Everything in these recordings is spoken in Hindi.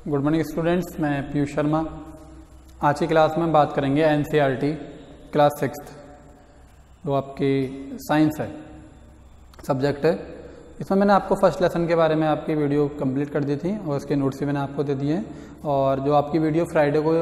गुड मॉर्निंग स्टूडेंट्स, मैं पीयूष शर्मा। आज की क्लास में बात करेंगे एनसीईआरटी क्लास 6 जो आपकी साइंस है, सब्जेक्ट है। इसमें मैंने आपको फर्स्ट लेसन के बारे में आपकी वीडियो कंप्लीट कर दी थी और उसके नोट्स भी मैंने आपको दे दिए हैं। और जो आपकी वीडियो फ्राइडे को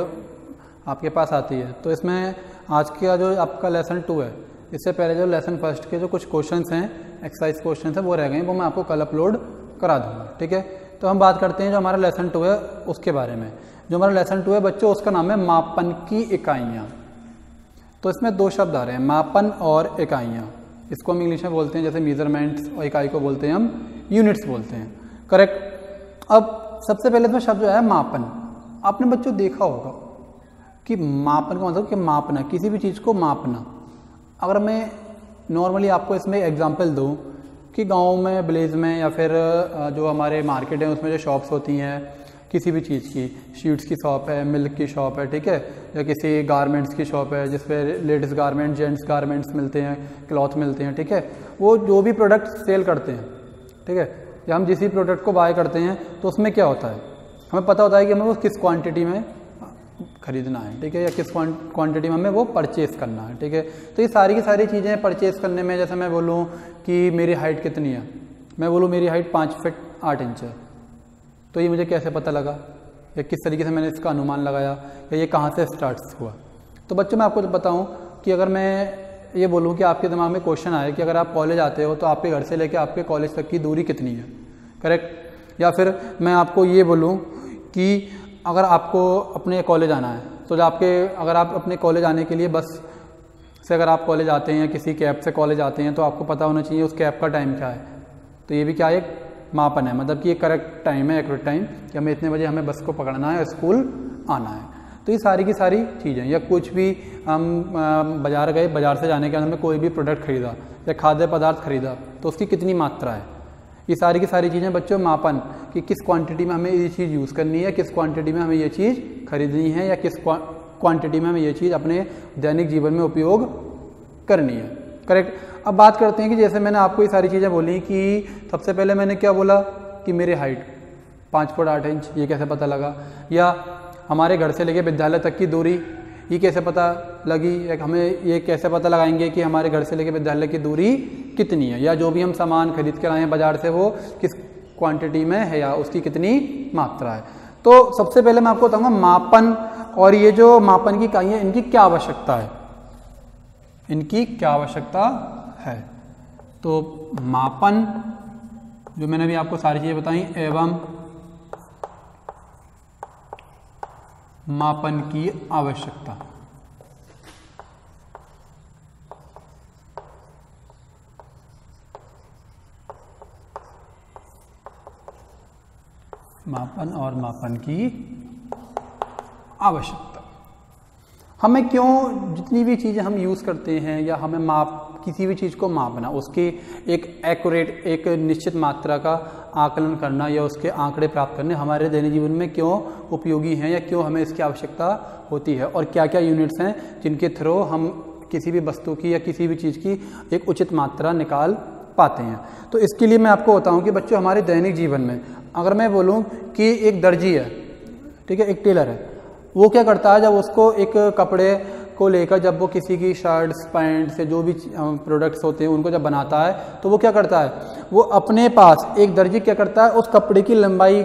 आपके पास आती है, तो इसमें आज का जो आपका लेसन 2 है, इससे पहले जो लेसन फर्स्ट के जो कुछ क्वेश्चंस हैं, एक्सरसाइज क्वेश्चंस हैं, वो रह गए हैं, वो मैं आपको कल अपलोड करा दूँगा। ठीक है, तो हम बात करते हैं जो हमारा लेसन 2 है उसके बारे में। जो हमारा लेसन 2 है बच्चों, उसका नाम है मापन की इकाइयाँ। तो इसमें 2 शब्द आ रहे हैं, मापन और इकाइयाँ। इसको हम इंग्लिश में बोलते हैं जैसे मेजरमेंट्स, और इकाई को बोलते हैं हम यूनिट्स बोलते हैं, करेक्ट। अब सबसे पहले तो शब्द जो है मापन, आपने बच्चों देखा होगा कि मापन का मतलब कि मापना, किसी भी चीज़ को मापना। अगर मैं नॉर्मली आपको इसमें एग्जांपल दूं कि गांव में, विलेज में, या फिर जो हमारे मार्केट है उसमें जो शॉप्स होती हैं किसी भी चीज़ की, शीट्स की शॉप है, मिल्क की शॉप है, ठीक है, या किसी गारमेंट्स की शॉप है जिस पे लेडीज़ गारमेंट्स, जेंट्स गारमेंट्स मिलते हैं, क्लॉथ मिलते हैं, ठीक है, वो जो भी प्रोडक्ट सेल करते हैं, ठीक है, या हम जिस भी प्रोडक्ट को बाय करते हैं तो उसमें क्या होता है, हमें पता होता है कि हमें वो किस क्वांटिटी में खरीदना है, ठीक है, या किस क्वांटिटी में हमें वो परचेस करना है। ठीक है, तो ये सारी की सारी चीज़ें परचेस करने में, जैसे मैं बोलूँ कि मेरी हाइट कितनी है, मैं बोलूँ मेरी हाइट 5 फीट 8 इंच है, तो ये मुझे कैसे पता लगा, या किस तरीके से मैंने इसका अनुमान लगाया, या ये कहाँ से स्टार्ट हुआ। तो बच्चों मैं आपको बताऊँ कि अगर मैं ये बोलूँ कि आपके दिमाग में क्वेश्चन आए कि अगर आप कॉलेज आते हो तो आपके घर से लेकर आपके कॉलेज तक की दूरी कितनी है, करेक्ट। या फिर मैं आपको ये बोलूँ कि अगर आपको अपने कॉलेज आना है तो अगर आप अपने कॉलेज आने के लिए बस से अगर आप कॉलेज आते हैं, किसी कैब से कॉलेज आते हैं, तो आपको पता होना चाहिए उस कैब का टाइम क्या है। तो ये भी क्या एक मापन है, मतलब कि ये करेक्ट टाइम है, एक्यूरेट टाइम, कि हमें इतने बजे हमें बस को पकड़ना है, स्कूल आना है। तो ये सारी की सारी चीज़ें, या कुछ भी हम बाज़ार गए, बाज़ार से जाने के बाद हमें कोई भी प्रोडक्ट खरीदा या खाद्य पदार्थ खरीदा तो उसकी कितनी मात्रा है, ये सारी की सारी चीज़ें बच्चों मापन, कि किस क्वांटिटी में हमें ये चीज़ यूज़ करनी है, किस क्वांटिटी में हमें ये चीज़ खरीदनी है, या किस क्वांटिटी में हमें ये चीज़ अपने दैनिक जीवन में उपयोग करनी है, करेक्ट। अब बात करते हैं कि जैसे मैंने आपको ये सारी चीज़ें बोली कि सबसे पहले मैंने क्या बोला कि मेरी हाइट 5 फुट 8 इंच, ये कैसे पता लगा, या हमारे घर से लेके विद्यालय तक की दूरी, ये कैसे पता लगी, या हमें ये कैसे पता लगाएंगे कि हमारे घर से लेके विद्यालय की दूरी कितनी है, या जो भी हम सामान खरीद के लाए हैं बाजार से वो किस क्वांटिटी में है, या उसकी कितनी मात्रा है। तो सबसे पहले मैं आपको बताऊंगा मापन, और ये जो मापन की इकाइयाँ, इनकी क्या आवश्यकता है, इनकी क्या आवश्यकता है। तो मापन, जो मैंने अभी आपको सारी चीजें बताई, एवं मापन की आवश्यकता। मापन और मापन की आवश्यकता। हमें क्यों, जितनी भी चीज़ें हम यूज़ करते हैं, या हमें किसी भी चीज़ को मापना, उसकी एक एक्यूरेट, एक निश्चित मात्रा का आकलन करना, या उसके आंकड़े प्राप्त करने हमारे दैनिक जीवन में क्यों उपयोगी हैं, या क्यों हमें इसकी आवश्यकता होती है, और क्या क्या यूनिट्स हैं जिनके थ्रू हम किसी भी वस्तु की या किसी भी चीज़ की एक उचित मात्रा निकाल पाते हैं। तो इसके लिए मैं आपको बताऊं कि बच्चों हमारे दैनिक जीवन में, अगर मैं बोलूं कि एक दर्जी है, ठीक है, एक टेलर है, वो क्या करता है, जब उसको एक कपड़े को लेकर, जब वो किसी की शर्ट्स, पैंट से जो भी प्रोडक्ट्स होते हैं उनको जब बनाता है, तो वो क्या करता है, वो अपने पास, एक दर्जी क्या करता है, उस कपड़े की लंबाई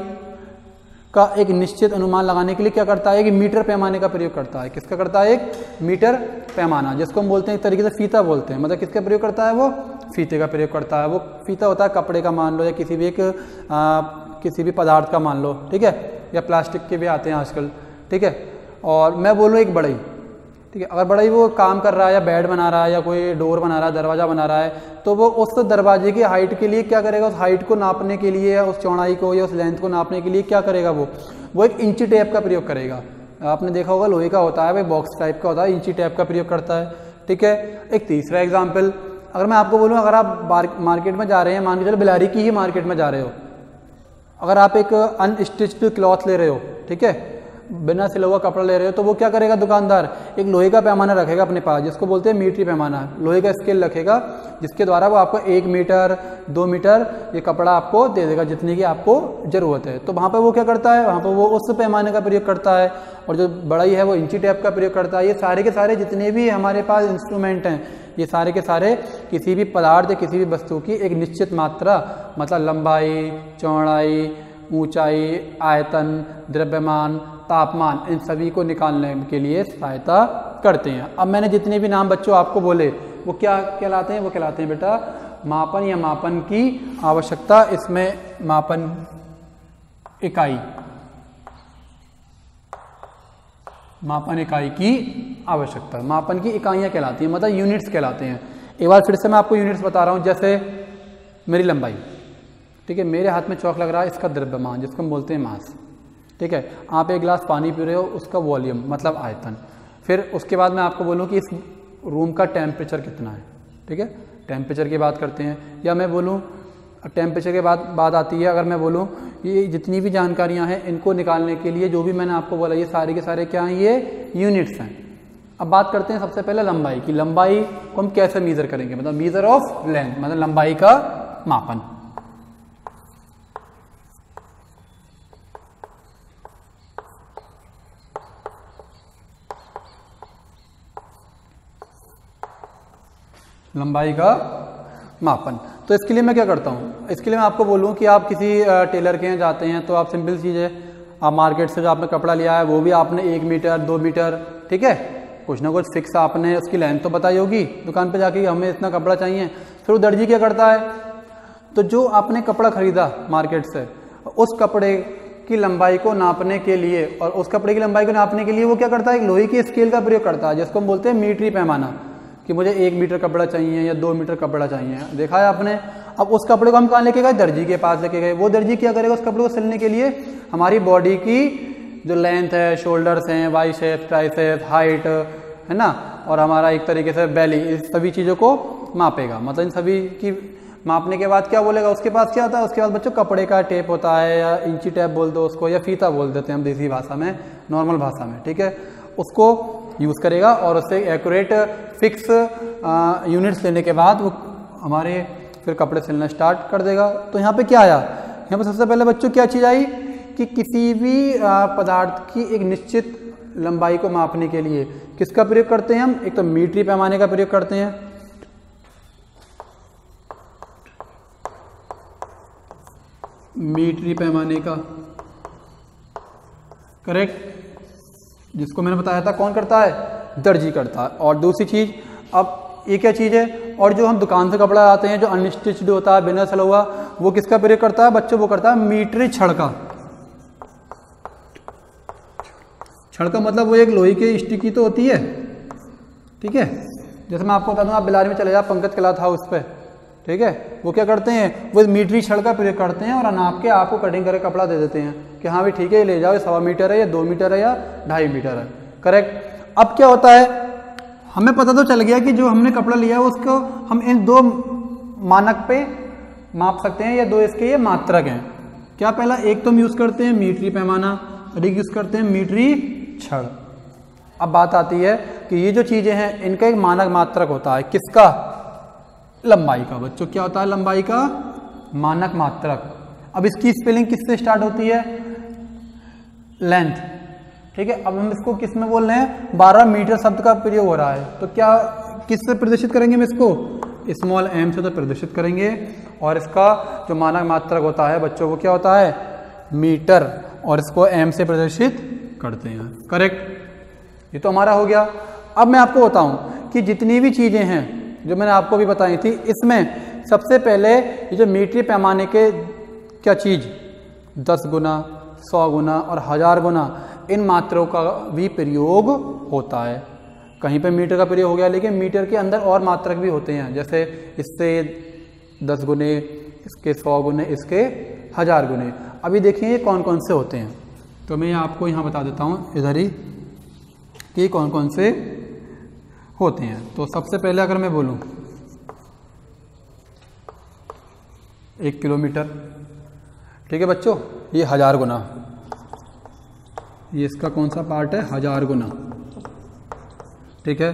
का एक निश्चित अनुमान लगाने के लिए क्या करता है, कि मीटर पैमाने का प्रयोग करता है। किसका करता है, एक मीटर पैमाना, जिसको हम बोलते हैं एक तरीके से फीता बोलते हैं, मतलब किसका प्रयोग करता है, वो फीते का प्रयोग करता है। वो फीता होता है कपड़े का, मान लो, या किसी भी पदार्थ का मान लो, ठीक है, या प्लास्टिक के भी आते हैं आजकल, ठीक है। और मैं बोलूँ एक बढ़ई, ठीक है, अगर बढ़ई वो काम कर रहा है, या बेड बना रहा है, या कोई डोर बना रहा है, दरवाज़ा बना रहा है, तो वो उस दरवाजे की हाइट के लिए क्या करेगा, उस हाइट को नापने के लिए, या उस चौड़ाई को या उस लेंथ को नापने के लिए क्या करेगा, वो एक इंची टेप का प्रयोग करेगा। आपने देखा होगा लोहे का होता है, वो बॉक्स टाइप का होता है, इंची टेप का प्रयोग करता है, ठीक है। एक तीसरा एग्जाम्पल, अगर मैं आपको बोलूँ, अगर आप मार्केट में जा रहे हैं, मान के चलो बिलारी की ही मार्केट में जा रहे हो, अगर आप एक अनस्टिच्ड क्लॉथ ले रहे हो, ठीक है, बिना सिला हुआ कपड़ा ले रहे हो तो वो क्या करेगा दुकानदार, एक लोहे का पैमाना रखेगा अपने पास जिसको बोलते हैं मीटरी पैमाना, लोहे का स्केल रखेगा जिसके द्वारा वो आपको 1 मीटर 2 मीटर ये कपड़ा आपको दे देगा जितनी की आपको ज़रूरत है। तो वहाँ पर वो क्या करता है, वहाँ पर वो उस पैमाने का प्रयोग करता है और जो बड़ाई है वो इंची टेप का प्रयोग करता है। ये सारे के सारे जितने भी हमारे पास इंस्ट्रूमेंट हैं ये सारे के सारे किसी भी पदार्थ या किसी भी वस्तु की एक निश्चित मात्रा मतलब लंबाई, चौड़ाई, ऊंचाई, आयतन, द्रव्यमान, तापमान इन सभी को निकालने के लिए सहायता करते हैं। अब मैंने जितने भी नाम बच्चों आपको बोले वो क्या कहलाते हैं, वो कहलाते हैं बेटा मापन या मापन की आवश्यकता। इसमें मापन इकाई, मापन इकाई की आवश्यकता, मापन की इकाइयाँ कहलाती हैं मतलब यूनिट्स कहलाते हैं। एक बार फिर से मैं आपको यूनिट्स बता रहा हूँ, जैसे मेरी लंबाई, ठीक है, मेरे हाथ में चौक लग रहा है, इसका द्रव्यमान जिसको हम बोलते हैं मास, ठीक है। आप एक गिलास पानी पी रहे हो उसका वॉल्यूम मतलब आयतन। फिर उसके बाद मैं आपको बोलूँ कि इस रूम का टेम्परेचर कितना है, ठीक है, टेम्परेचर की बात करते हैं। या मैं बोलूँ टेम्परेचर के बाद बात आती है, अगर मैं बोलूँ ये जितनी भी जानकारियाँ हैं इनको निकालने के लिए जो भी मैंने आपको बोला ये सारे के सारे क्या हैं, ये यूनिट्स हैं। अब बात करते हैं सबसे पहले लंबाई की। लंबाई को हम कैसे मीज़र करेंगे, मतलब मीज़र ऑफ लेंथ मतलब लंबाई का मापन। लंबाई का मापन। तो इसके लिए मैं क्या करता हूँ, इसके लिए मैं आपको बोलूँ कि आप किसी टेलर के यहाँ जाते हैं तो आप सिंपल चीज़ है, आप मार्केट से जो आपने कपड़ा लिया है वो भी आपने 1 मीटर 2 मीटर, ठीक है, कुछ ना कुछ फिक्स आपने उसकी लेंथ तो बताई होगी दुकान पे जाके हमें इतना कपड़ा चाहिए। फिर वो दर्जी क्या करता है, तो जो आपने कपड़ा खरीदा मार्केट से उस कपड़े की लंबाई को नापने के लिए और उस कपड़े की लंबाई को नापने के लिए वो क्या करता है, एक लोहे की स्केल का प्रयोग करता है जिसको हम बोलते हैं मीटरी पैमाना, कि मुझे 1 मीटर कपड़ा चाहिए या 2 मीटर कपड़ा चाहिए। देखा है आपने। अब उस कपड़े को हम कहाँ लेके गए, दर्जी के पास लेके गए। वो दर्जी क्या करेगा, उस कपड़े को सिलने के लिए हमारी बॉडी की जो लेंथ है, शोल्डर्स हैं, बाइसेप्स, ट्राइसेप्स, हाइट है ना, और हमारा एक तरीके से बेली, इस सभी चीज़ों को मापेगा। मतलब इन सभी की मापने के बाद क्या बोलेगा, उसके पास क्या होता है, उसके बाद बच्चों कपड़े का टेप होता है या इंची टेप बोल दो उसको, या फीता बोल देते हैं हम देसी भाषा में, नॉर्मल भाषा में, ठीक है, उसको यूज़ करेगा और उससे एक्यूरेट फिक्स यूनिट्स लेने के बाद वो हमारे फिर कपड़े सिलना स्टार्ट कर देगा। तो यहाँ पे क्या आया, यहाँ पे सबसे पहले बच्चों क्या चीज़ आई कि किसी भी पदार्थ की एक निश्चित लंबाई को मापने के लिए किसका प्रयोग करते हैं हम, एक तो मीटरी पैमाने का प्रयोग करते हैं, मीटरी पैमाने का, करेक्ट, जिसको मैंने बताया था कौन करता है, दर्जी करता है। और दूसरी चीज, अब ये क्या चीज है, और जो हम दुकान से कपड़ा लाते हैं जो अनस्टिच्ड होता है, बिना सिला हुआ, वो किसका प्रयोग करता है बच्चों, वो करता है मीटरी छड़ का। छड़ का मतलब वो एक लोहे की स्टिकी तो होती है, ठीक है, जैसे मैं आपको बता दूं, आप बिलारी में चले जाओ पंकज क्लॉथ हाउस पे, ठीक है, वो क्या करते हैं, वो मीटरी छड़ का प्रयोग करते हैं और नाप के आपको कटिंग करके कपड़ा दे देते हैं कि हाँ भाई ठीक है, ले जाओ, 1.25 मीटर है या 2 मीटर है या 2.5 मीटर है, करेक्ट। अब क्या होता है, हमें पता तो चल गया कि जो हमने कपड़ा लिया है उसको हम इन 2 मानक पे माप सकते हैं या 2 इसके ये मात्रक हैं। क्या, पहला एक तो हम यूज करते हैं मीटरी पैमाना और एक यूज करते हैं मीटरी छड़। अब बात आती है कि ये जो चीजें हैं इनका एक मानक मात्रक होता है, किसका, लंबाई का। बच्चों क्या होता है, लंबाई का मानक मात्रक। अब इसकी स्पेलिंग किससे स्टार्ट होती है, लेंथ, ठीक है। अब हम इसको किस में बोल रहे हैं, 12 मीटर शब्द का प्रयोग हो रहा है, तो क्या किससे प्रदर्शित करेंगे हम इसको, स्मॉल m से तो प्रदर्शित करेंगे। और इसका जो मानक मात्रक होता है बच्चों वो क्या होता है, मीटर, और इसको m से प्रदर्शित करते हैं, करेक्ट। ये तो हमारा हो गया। अब मैं आपको बताऊं कि जितनी भी चीजें हैं जो मैंने आपको भी बताई थी, इसमें सबसे पहले ये जो मीटरी पैमाने के क्या चीज 10 गुना, 100 गुना और 1000 गुना इन मात्रों का भी प्रयोग होता है। कहीं पे मीटर का प्रयोग हो गया, लेकिन मीटर के अंदर और मात्रक भी होते हैं, जैसे इससे 10 गुने, इसके 100 गुने, इसके 1000 गुने। अभी देखिए ये कौन कौन से होते हैं, तो मैं आपको यहाँ बता देता हूँ इधर ही कि कौन कौन से होते हैं। तो सबसे पहले अगर मैं बोलूँ 1 किलोमीटर, ठीक है बच्चों, ये 1000 गुना, ये इसका कौन सा पार्ट है, 1000 गुना, ठीक है,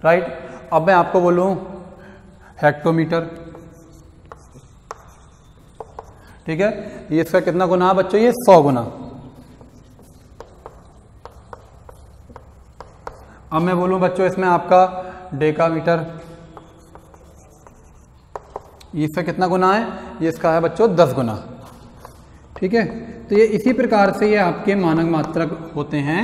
राइट। अब मैं आपको बोलूं हेक्टोमीटर, ठीक है, ये इसका कितना गुना है बच्चों, ये 100 गुना। अब मैं बोलूं बच्चों इसमें आपका डेकामीटर, ये इसका कितना गुना है, ये इसका है बच्चों 10 गुना, ठीक है। तो ये इसी प्रकार से ये आपके मानक मात्रक होते हैं,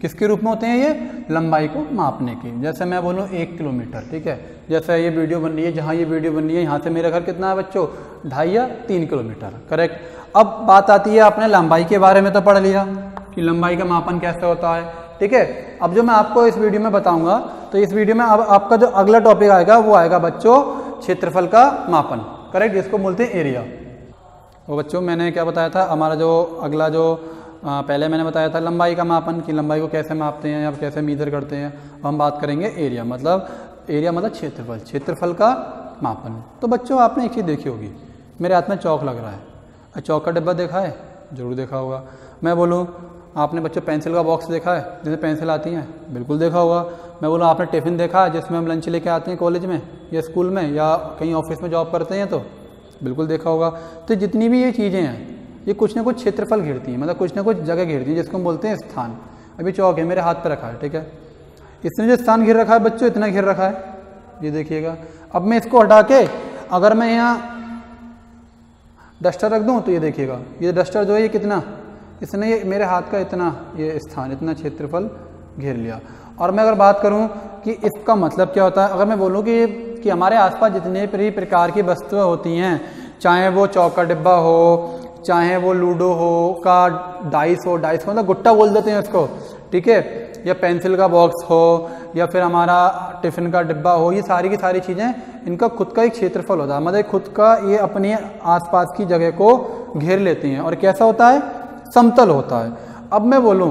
किसके रूप में होते हैं, ये लंबाई को मापने के। जैसे मैं बोलूँ 1 किलोमीटर, ठीक है, जैसे ये वीडियो बन रही है, जहाँ ये वीडियो बन रही है यहाँ से मेरा घर कितना है बच्चों, 2.5 या 3 किलोमीटर, करेक्ट। अब बात आती है, आपने लंबाई के बारे में तो पढ़ लिया कि लंबाई का मापन कैसे होता है, ठीक है। अब जो मैं आपको इस वीडियो में बताऊंगा, तो इस वीडियो में अब आपका जो अगला टॉपिक आएगा वो आएगा बच्चों क्षेत्रफल का मापन, करेक्ट, जिसको बोलते हैं एरिया। तो बच्चों मैंने क्या बताया था, हमारा जो अगला जो पहले मैंने बताया था लंबाई का मापन, कि लंबाई को कैसे मापते हैं या कैसे मीजर करते हैं। अब हम बात करेंगे एरिया, मतलब क्षेत्रफल, क्षेत्रफल का मापन। तो बच्चों आपने एक चीज़ देखी होगी, मेरे हाथ में चौक लग रहा है, चौक का डिब्बा देखा है, जरूर देखा होगा। मैं बोलूँ आपने बच्चों पेंसिल का बॉक्स देखा है, जिसमें पेंसिल आती हैं, बिल्कुल देखा होगा। मैं बोलूँ आपने टिफ़िन देखा है जिसमें हम लंच लेके आते हैं कॉलेज में या स्कूल में या कहीं ऑफिस में जॉब करते हैं, तो बिल्कुल देखा होगा। तो जितनी भी ये चीज़ें हैं ये कुछ ना कुछ क्षेत्रफल घेरती हैं, मतलब कुछ ना कुछ जगह घेरती हैं, जिसको हम बोलते हैं स्थान। अभी चौक है मेरे हाथ पर रखा है, ठीक है, इसने जो स्थान घेर रखा है बच्चों, इतना घेर रखा है, ये देखिएगा। अब मैं इसको हटा के अगर मैं यहाँ डस्टर रख दूँ तो ये देखिएगा, ये डस्टर जो है ये कितना, इसने ये मेरे हाथ का इतना ये स्थान, इतना क्षेत्रफल घेर लिया। और मैं अगर बात करूं कि इसका मतलब क्या होता है, अगर मैं बोलूं कि हमारे आसपास जितने भी प्रकार की वस्तुएं होती हैं, चाहे वो चौक का डिब्बा हो, चाहे वो लूडो हो का डाइस हो, डाइस मतलब गुट्टा बोल देते हैं उसको, ठीक है, या पेंसिल का बॉक्स हो या फिर हमारा टिफ़िन का डिब्बा हो, ये सारी की सारी चीज़ें इनका खुद का एक क्षेत्रफल होता है, मतलब खुद का ये अपने आसपास की जगह को घेर लेती हैं। और कैसा होता है, समतल होता है। अब मैं बोलूं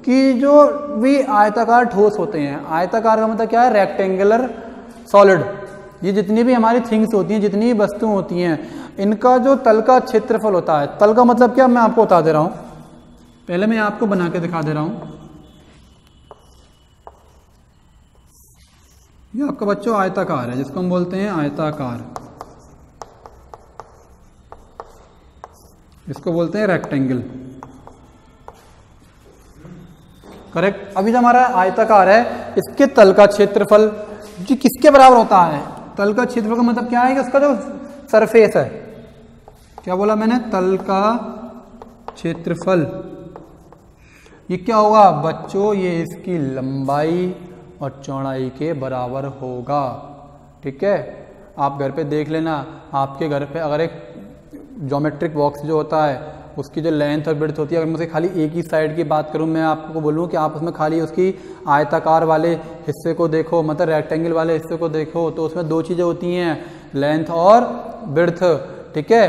कि जो भी आयताकार ठोस होते हैं, आयताकार का मतलब क्या है, रेक्टेंगुलर सॉलिड, ये जितनी भी हमारी थिंग्स होती हैं, जितनी भी वस्तुएं होती हैं, इनका जो तल का क्षेत्रफल होता है, तल का मतलब क्या, मैं आपको बता दे रहा हूं, पहले मैं आपको बना के दिखा दे रहा हूं। ये आपका बच्चों आयताकार है, जिसको हम बोलते हैं आयताकार, इसको बोलते हैं रेक्टेंगल, करेक्ट। अभी जो हमारा आयताकार है, इसके तल का क्षेत्रफल जो किसके बराबर होता है, तल का क्षेत्रफल का मतलब क्या है कि उसका जो सरफेस है, क्या बोला मैंने, तल का क्षेत्रफल, ये क्या होगा बच्चों, ये इसकी लंबाई और चौड़ाई के बराबर होगा, ठीक है। आप घर पे देख लेना, आपके घर पे अगर एक ज्योमेट्रिक बॉक्स जो होता है उसकी जो लेंथ और ब्रेड्थ होती है, अगर मैं खाली एक ही साइड की बात करूं, मैं आपको बोलूं कि आप उसमें खाली उसकी आयताकार वाले हिस्से को देखो, मतलब रेक्टेंगल वाले हिस्से को देखो, तो उसमें दो चीज़ें होती हैं, लेंथ और ब्रेड्थ, ठीक है,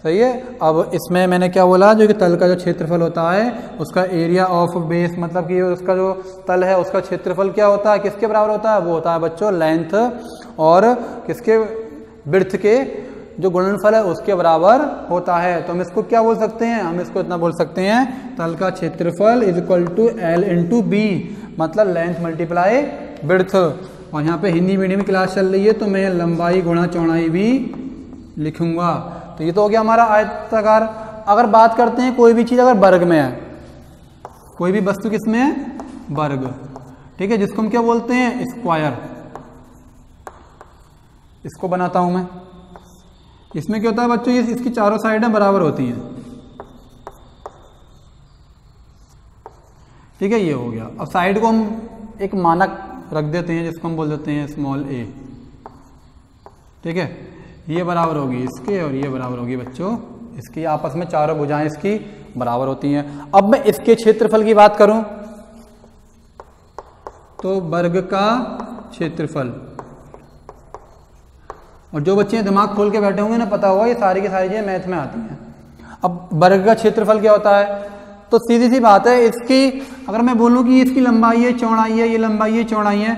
सही है। अब इसमें मैंने क्या बोला, जो कि तल का जो क्षेत्रफल होता है उसका एरिया ऑफ बेस, मतलब कि उसका जो तल है उसका क्षेत्रफल क्या होता है, किसके बराबर होता है, वो होता है बच्चों लेंथ और किसके, ब्रेड्थ के जो गुणनफल है उसके बराबर होता है। तो हम इसको क्या बोल सकते हैं, हम इसको इतना बोल सकते हैं, तल का क्षेत्रफल is equal to L into B, मतलब लेंथ मल्टीप्लाई ब्रेड्थ। और यहाँ पे हिंदी मीडियम क्लास चल रही है तो मैं लंबाई गुणा चौड़ाई भी लिखूंगा। तो ये तो हो गया हमारा आयताकार। अगर बात करते हैं कोई भी चीज़ अगर वर्ग में है, कोई भी वस्तु किस में है, वर्ग, ठीक है, जिसको हम क्या बोलते हैं, स्क्वायर। इसको बनाता हूं मैं, इसमें क्या होता है बच्चों, ये इसकी चारों साइडें बराबर होती हैं, ठीक है, ये हो गया। अब साइड को हम एक मानक रख देते हैं जिसको हम बोल देते हैं स्मॉल a, ठीक है, ये बराबर होगी इसके और ये बराबर होगी बच्चों इसकी, आपस में चारों भुजाएं इसकी बराबर होती हैं। अब मैं इसके क्षेत्रफल की बात करूं तो वर्ग का क्षेत्रफल, और जो बच्चे दिमाग खोल के बैठे होंगे ना, पता होगा ये सारी की सारी चीजें मैथ में आती हैं। अब वर्ग का क्षेत्रफल क्या होता है, तो सीधी सी बात है, इसकी अगर मैं बोलूं कि इसकी लंबाई है, चौड़ाई है, ये लंबाई है, चौड़ाई है,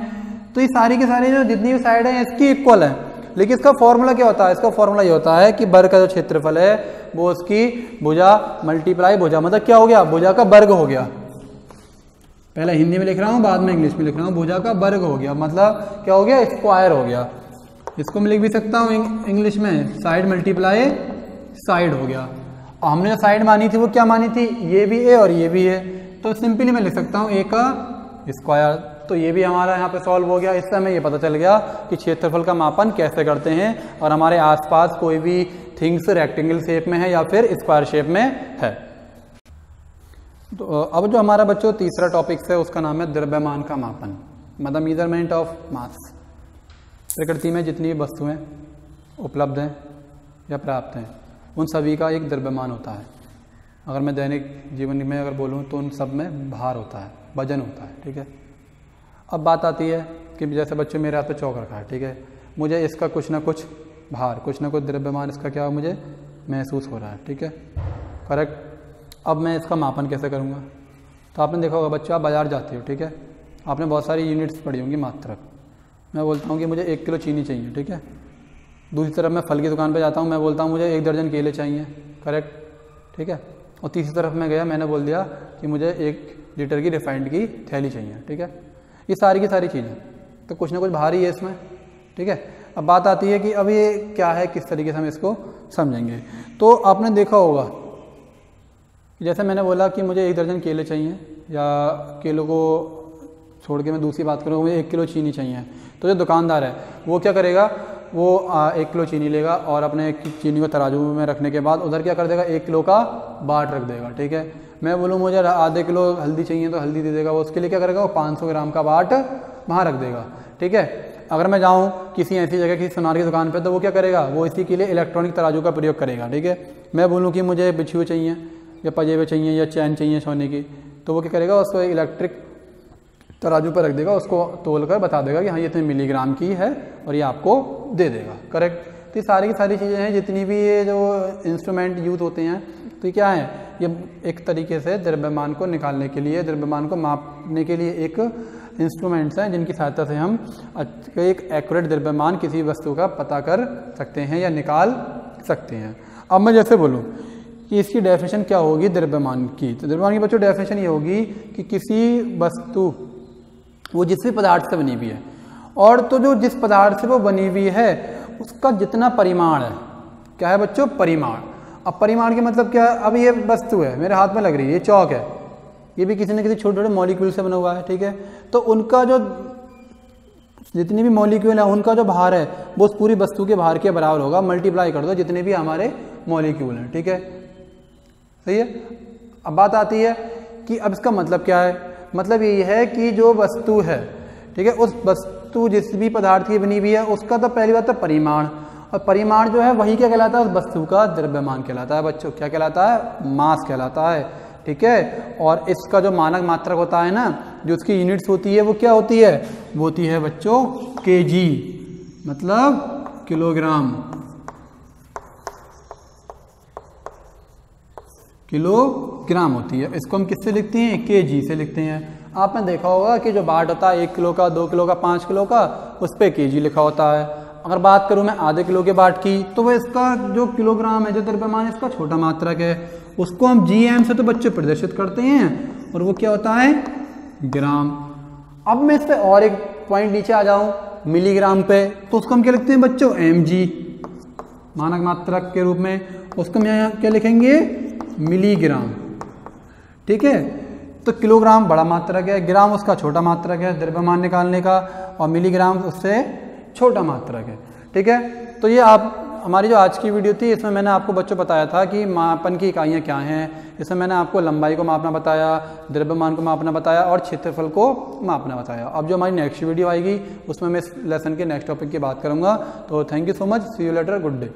तो ये सारी की सारी जो जितनी भी साइड है इसकी इक्वल है। लेकिन इसका फॉर्मूला क्या होता है, इसका फॉर्मूला ये होता है कि वर्ग का जो क्षेत्रफल है वो उसकी भुजा मल्टीप्लाई भुजा, मतलब क्या हो गया, भुजा का वर्ग हो गया। पहले हिंदी में लिख रहा हूँ, बाद में इंग्लिश में लिख रहा हूँ। भुजा का वर्ग हो गया, मतलब क्या हो गया, स्क्वायर हो गया। इसको मैं लिख भी सकता हूँ इंग्लिश में, साइड मल्टीप्लाई साइड हो गया। और हमने जो साइड मानी थी वो क्या मानी थी, ये भी है और ये भी है, तो सिंपली मैं लिख सकता हूँ ए का स्क्वायर। तो ये भी हमारा यहाँ पे सॉल्व हो गया। इससे हमें ये पता चल गया कि क्षेत्रफल का मापन कैसे करते हैं और हमारे आसपास कोई भी थिंग्स रेक्टेंगल शेप में है या फिर स्क्वायर शेप में है। तो अब जो हमारा बच्चों तीसरा टॉपिक है उसका नाम है द्रव्यमान का मापन, मतलब मेजरमेंट ऑफ मास। प्रकृति में जितनी वस्तुएं उपलब्ध हैं या प्राप्त हैं उन सभी का एक द्रव्यमान होता है। अगर मैं दैनिक जीवन में अगर बोलूँ तो उन सब में भार होता है, वजन होता है, ठीक है। अब बात आती है कि जैसे बच्चे मेरे हाथ पे चौक रखा है, ठीक है, मुझे इसका कुछ ना कुछ भार, कुछ ना कुछ द्रव्यमान इसका क्या मुझे महसूस हो रहा है, ठीक है, करेक्ट। अब मैं इसका मापन कैसे करूँगा? तो आपने देखा होगा बच्चों, आप बाजार जाते हो, ठीक है, आपने बहुत सारी यूनिट्स पढ़ी होंगी, मात्रक। मैं बोलता हूँ कि मुझे 1 किलो चीनी चाहिए, ठीक है। दूसरी तरफ मैं फल की दुकान पर जाता हूँ, मैं बोलता हूँ मुझे 1 दर्जन केले चाहिए, करेक्ट, ठीक है। और तीसरी तरफ मैं गया, मैंने बोल दिया कि मुझे 1 लीटर की रिफाइंड की थैली चाहिए, ठीक है। ये सारी की सारी चीज़ें, तो कुछ ना कुछ भारी है इसमें, ठीक है। अब बात आती है कि अब ये क्या है, किस तरीके से हम इसको समझेंगे। तो आपने देखा होगा जैसे मैंने बोला कि मुझे 1 दर्जन केले चाहिए, या केलों को छोड़ के मैं दूसरी बात करूँ, मुझे 1 किलो चीनी चाहिए। तो जो दुकानदार है वो क्या करेगा, वो 1 किलो चीनी लेगा और अपने चीनी को तराजू में रखने के बाद उधर क्या कर देगा, 1 किलो का बाट रख देगा, ठीक है। मैं बोलूँ मुझे आधे किलो हल्दी चाहिए तो हल्दी दे देगा, वो उसके लिए क्या करेगा, वो 500 ग्राम का बाट वहाँ रख देगा, ठीक है। अगर मैं जाऊँ किसी ऐसी जगह, किसी सुनार की दुकान पे, तो वो क्या करेगा, वो इसी के लिए इलेक्ट्रॉनिक तराजू का प्रयोग करेगा, ठीक है। मैं बोलूँ कि मुझे बिछुए चाहिए या पजेबे चाहिए या चैन चाहिए सोने की, तो वो क्या करेगा, उसको इलेक्ट्रिक तराजू पर रख देगा, उसको तोल कर बता देगा कि हाँ ये इतने मिलीग्राम की है और ये आपको दे देगा, करेक्ट। तो ये सारी की सारी चीज़ें हैं, जितनी भी ये जो इंस्ट्रूमेंट यूज होते हैं, तो ये क्या है, ये एक तरीके से द्रव्यमान को निकालने के लिए, द्रव्यमान को मापने के लिए एक इंस्ट्रूमेंट्स हैं जिनकी सहायता से हम एक एक्यूरेट द्रव्यमान किसी वस्तु का पता कर सकते हैं या निकाल सकते हैं। अब मैं जैसे बोलूँ कि इसकी डेफिनेशन क्या होगी द्रव्यमान की, तो द्रव्यमान की बच्चों डेफिनेशन ये होगी कि किसी वस्तु वो जिस भी पदार्थ से बनी हुई है, और तो जो जिस पदार्थ से वो बनी हुई है उसका जितना परिमाण है, क्या है बच्चों, परिमाण। अब परिमाण के मतलब क्या है, अब ये वस्तु है मेरे हाथ में लग रही है, ये चौक है, ये भी किसी न किसी छोटे छोटे मॉलिक्यूल से बना हुआ है, ठीक है। तो उनका जो जितनी भी मॉलिक्यूल है उनका जो भार है वो उस पूरी वस्तु के भार के बराबर होगा, मल्टीप्लाई कर दो जितने भी हमारे मॉलिक्यूल हैं, ठीक है, सही है। अब बात आती है कि अब इसका मतलब क्या है, मतलब ये है कि जो वस्तु है, ठीक है, उस वस्तु जिस भी पदार्थ की बनी हुई है उसका तो पहली बात है परिमाण, और परिमाण जो है वही क्या कहलाता है, उस वस्तु का द्रव्यमान कहलाता है बच्चों, क्या कहलाता है, मास कहलाता है, ठीक है। और इसका जो मानक मात्रक होता है ना, जो उसकी यूनिट्स होती है वो क्या होती है, वो होती है बच्चों केजी, मतलब किलोग्राम, किलोग्राम होती है। इसको हम किससे लिखते हैं, केजी से लिखते हैं। आपने देखा होगा कि जो बाट होता है 1 किलो का, 2 किलो का, 5 किलो का, उस पर केजी लिखा होता है। अगर बात करूं मैं आधे किलो के बाट की, तो वह इसका जो किलोग्राम है, जो द्रव्यमान इसका छोटा मात्रक है, उसको हम जीएम से तो बच्चे प्रदर्शित करते हैं, और वो क्या होता है, ग्राम। अब मैं इस पर और एक पॉइंट नीचे आ जाऊं मिलीग्राम पे, तो उसको हम क्या लिखते हैं बच्चों, mg, मानक मात्रक के रूप में, उसको हम यहाँ क्या लिखेंगे, मिलीग्राम, ठीक है। तो किलोग्राम बड़ा मात्रक है, ग्राम उसका छोटा मात्रक है द्रव्यमान निकालने का, और मिलीग्राम उससे छोटा मात्रक है, ठीक है। तो ये आप हमारी जो आज की वीडियो थी, इसमें मैंने आपको बच्चों बताया था कि मापन की इकाइयाँ क्या हैं। इसमें मैंने आपको लंबाई को मापना बताया, द्रव्यमान को मापना बताया और क्षेत्रफल को मापना बताया। अब जो हमारी नेक्स्ट वीडियो आएगी उसमें मैं इस लेसन के नेक्स्ट टॉपिक की बात करूँगा। तो thank you so much, see you later, good day.